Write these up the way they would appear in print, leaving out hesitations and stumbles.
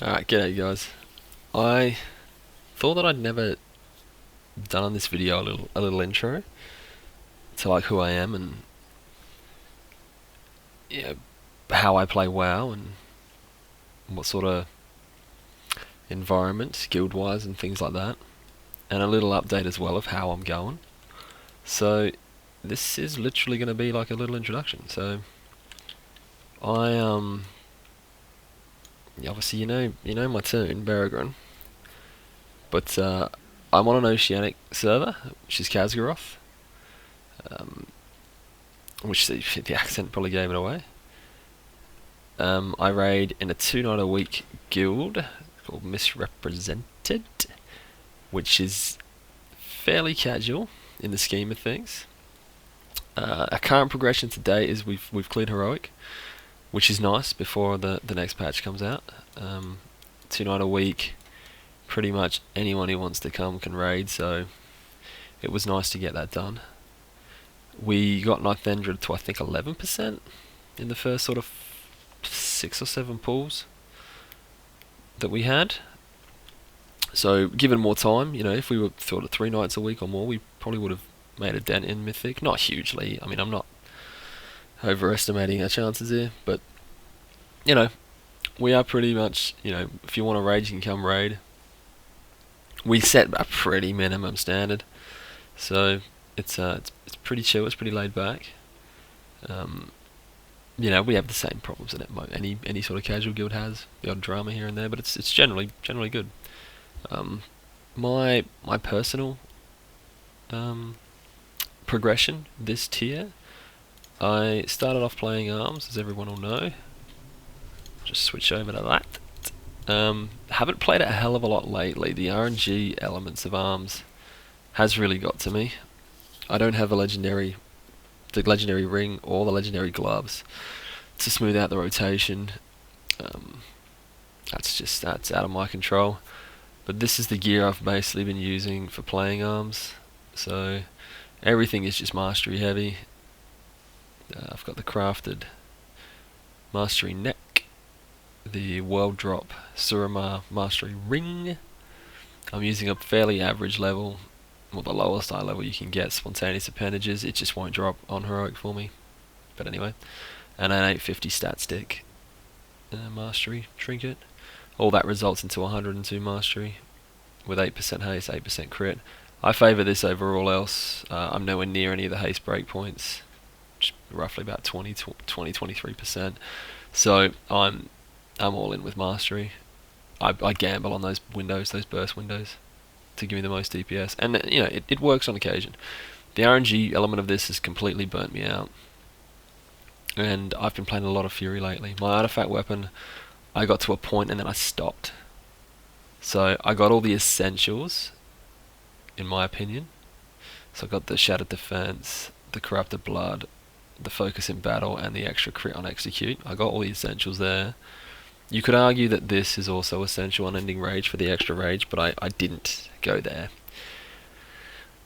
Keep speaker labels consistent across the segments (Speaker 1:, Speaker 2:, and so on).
Speaker 1: Alright, g'day guys. I thought that I'd never done on this video a little intro to like who I am and yeah, how I play WoW and what sort of environment, guild wise and things like that. And a little update as well of how I'm going. So this is literally gonna be like a little introduction. So I obviously you know my tune, Beregrin. But I'm on an Oceanic server, which is Khazgaroth. Um, which the accent probably gave it away. I raid in a 2 night a week guild called Misrepresented, which is fairly casual in the scheme of things. Our current progression to date is we've cleared heroic, which is nice before the next patch comes out. 2 night a week, pretty much anyone who wants to come can raid, so it was nice to get that done. We got Nighthendra to I think 11% in the first sort of 6 or 7 pulls that we had. So given more time, if we were sort of 3 nights a week or more, we probably would have made a dent in Mythic. Not hugely. I mean, I'm not overestimating our chances here, but we are pretty much, if you want to raid, you can come raid. We set a pretty minimum standard, so it's pretty chill. It's pretty laid back. Um, we have the same problems that any sort of casual guild has. The odd drama here and there, but it's generally good. Um, my personal progression this tier, I started off playing arms, as everyone will know. Just switch over to that. Haven't played it a hell of a lot lately. The RNG elements of arms has really got to me. I don't have the legendary ring or the legendary gloves to smooth out the rotation. Um, that's out of my control. But this is the gear I've basically been using for playing arms. So everything is just mastery heavy. I've got the crafted mastery neck, the world drop Suramar mastery ring. I'm using a fairly average level, well the lowest high level you can get spontaneous appendages. It just won't drop on heroic for me. But anyway, and an 850 stat stick mastery trinket. All that results into 102 mastery with 8% haste, 8% crit. I favour this over all else. I'm nowhere near any of the haste breakpoints, roughly about 23%. So I'm all in with mastery. I gamble on those windows, those burst windows, to give me the most DPS, and it works on occasion. The RNG element of this has completely burnt me out, and I've been playing a lot of Fury lately. My artifact weapon, I got to a point and then I stopped. So I got all the essentials, in my opinion. So I got the Shattered Defense, the Corrupted Blood, the Focus in Battle, and the extra crit on Execute. I got all the essentials there. You could argue that this is also essential on Ending Rage for the extra rage, but I didn't go there.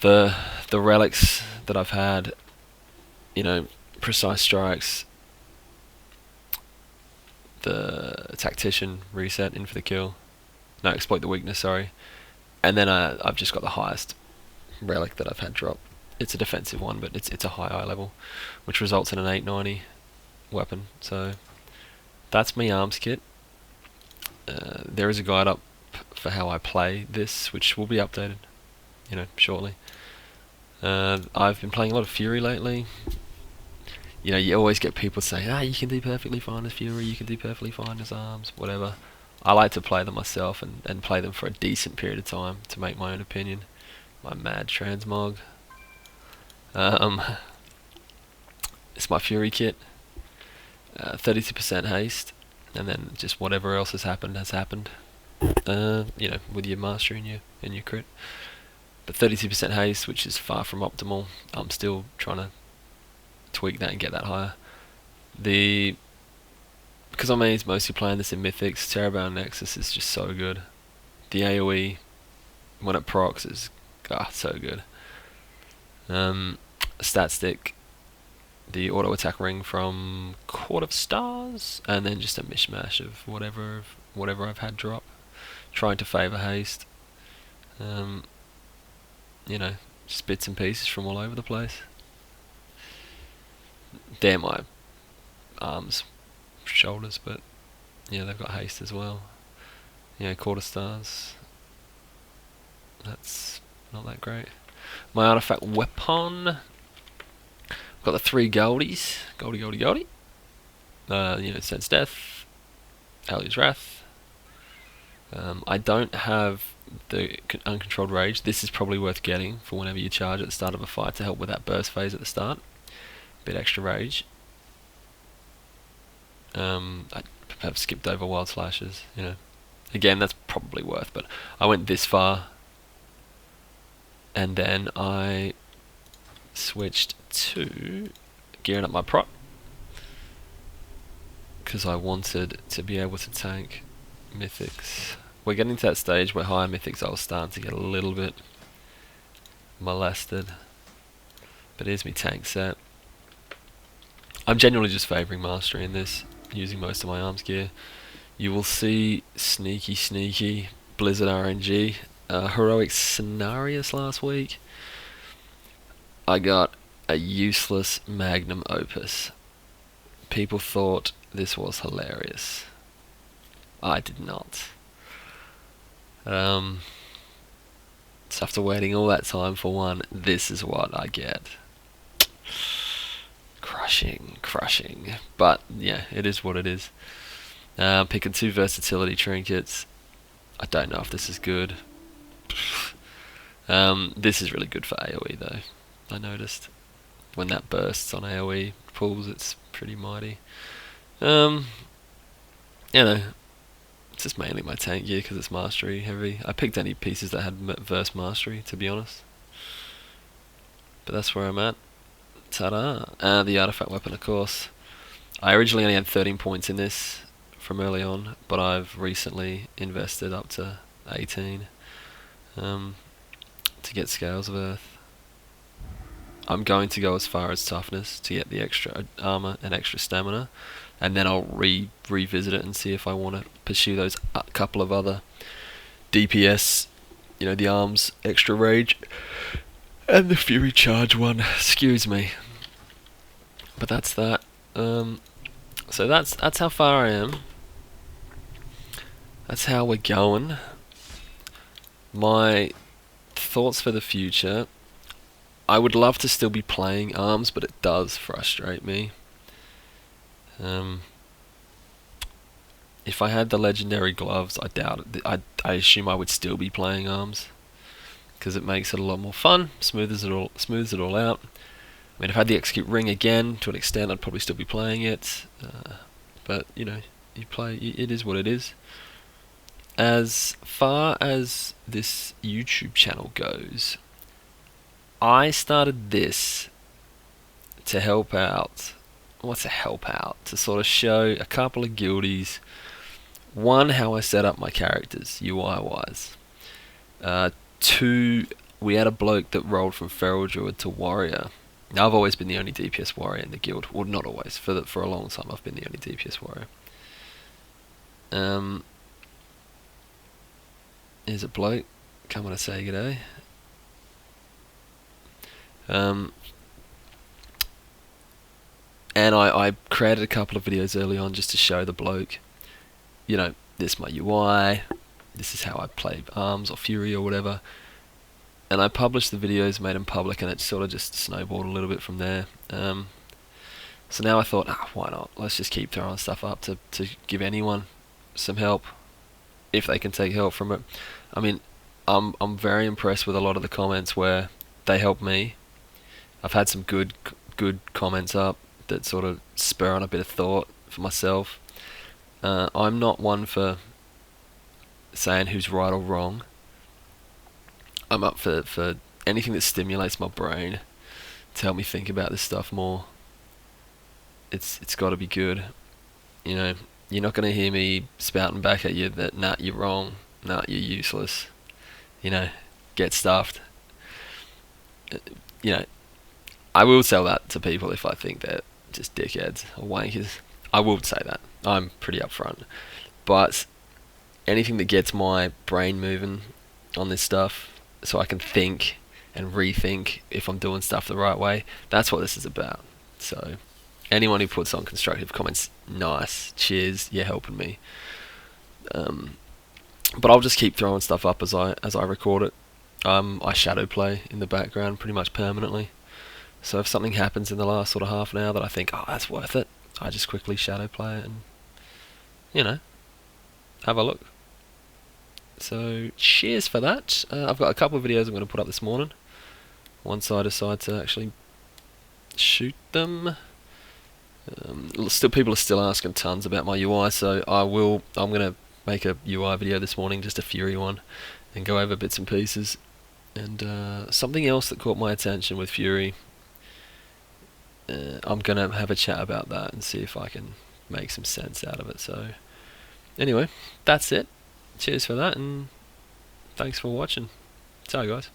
Speaker 1: The relics that I've had, Precise Strikes, the Tactician reset in for the kill, no, Exploit the Weakness, sorry, and then I've just got the highest relic that I've had drop. It's a defensive one, but it's a high level, which results in an 890 weapon. So that's my arms kit. There is a guide up for how I play this, which will be updated, shortly. I've been playing a lot of Fury lately. You always get people saying, you can do perfectly fine as Fury, you can do perfectly fine as arms, whatever. I like to play them myself and play them for a decent period of time to make my own opinion. My mad transmog. It's my Fury kit. 32% haste, and then just whatever else has happened has happened. With your mastery and your crit. But 32% haste, which is far from optimal. I'm still trying to tweak that and get that higher. Because I'm mostly playing this in Mythics, Terrorbound Nexus is just so good. The AoE when it procs is so good. Stat stick, the auto attack ring from Court of Stars, and then just a mishmash of whatever whatever I've had drop, trying to favour haste. You know, just bits and pieces from all over the place. They're my arms, shoulders, but yeah, they've got haste as well. Yeah, quarter stars. That's not that great. My artifact weapon. I've got the 3 Goldies. Goldie. You know, Sense Death, Ali's Wrath. I don't have the Uncontrolled Rage. This is probably worth getting for whenever you charge at the start of a fight to help with that burst phase at the start. Bit extra rage. I have skipped over Wild Slashes, you know. Again, that's probably worth, but I went this far, and then I switched to gearing up my prot, because I wanted to be able to tank mythics. We're getting to that stage where higher mythics are starting to get a little bit molested. But here's my tank set. I'm genuinely just favouring mastery in this, using most of my arms gear. You will see sneaky Blizzard RNG. Heroic Cenarius last week. I got a useless Magnum Opus. People thought this was hilarious. I did not. So after waiting all that time for one, this is what I get. Crushing. But yeah, it is what it is. Picking 2 versatility trinkets. I don't know if this is good. This is really good for AoE though. I noticed when that bursts on AoE pulls, it's pretty mighty. You know, it's just mainly my tank gear because it's mastery heavy. I picked any pieces that had verse mastery, to be honest. But that's where I'm at. Ta-da! The artifact weapon, of course. I originally only had 13 points in this from early on, but I've recently invested up to 18 to get Scales of Earth. I'm going to go as far as toughness to get the extra armor and extra stamina, and then I'll revisit it and see if I want to pursue those couple of other DPS, you know, the arms extra rage and the fury charge one. Excuse me. But that's that. So that's how far I am. That's how we're going. My thoughts for the future. I would love to still be playing arms, but it does frustrate me. If I had the legendary gloves, I doubt it. I assume I would still be playing arms, because it makes it a lot more fun, smooths it all out. I mean, if I had the Execute Ring again, to an extent, I'd probably still be playing it. But you know, it is what it is. As far as this YouTube channel goes, I started this to help out. What's to help out? To sort of show a couple of guildies. One, how I set up my characters, UI wise. 2, we had a bloke that rolled from Feral Druid to Warrior. Now, I've always been the only DPS warrior in the guild. Well, not always. For a long time, I've been the only DPS warrior. Here's a bloke. Come on, to say g'day. And I created a couple of videos early on just to show the bloke, you know, this is my UI, this is how I play arms or fury or whatever. And I published the videos, made them public, and it sort of just snowballed a little bit from there. So now I thought, why not? Let's just keep throwing stuff up to give anyone some help, if they can take help from it. I mean, I'm very impressed with a lot of the comments where they help me. I've had some good comments up that sort of spur on a bit of thought for myself. I'm not one for saying who's right or wrong. I'm up for anything that stimulates my brain to help me think about this stuff more. It's got to be good. You know, you're not going to hear me spouting back at you that, nah, you're wrong, nah, you're useless, you know, get stuffed. You know, I will tell that to people if I think they're just dickheads or wankers. I will say that. I'm pretty upfront. But anything that gets my brain moving on this stuff, so I can think and rethink if I'm doing stuff the right way. That's what this is about. So, anyone who puts on constructive comments, nice, cheers, you're helping me. But I'll just keep throwing stuff up as I record it. I shadow play in the background pretty much permanently. So if something happens in the last sort of half an hour that I think, oh, that's worth it, I just quickly shadow play it and, have a look. So cheers for that. I've got a couple of videos I'm going to put up this morning once I decide to actually shoot them. People are still asking tons about my UI, so I'm going to make a UI video this morning, just a Fury one, and go over bits and pieces. And something else that caught my attention with Fury, I'm going to have a chat about that and see if I can make some sense out of it. So anyway, that's it. Cheers for that, and thanks for watching. Ciao, guys.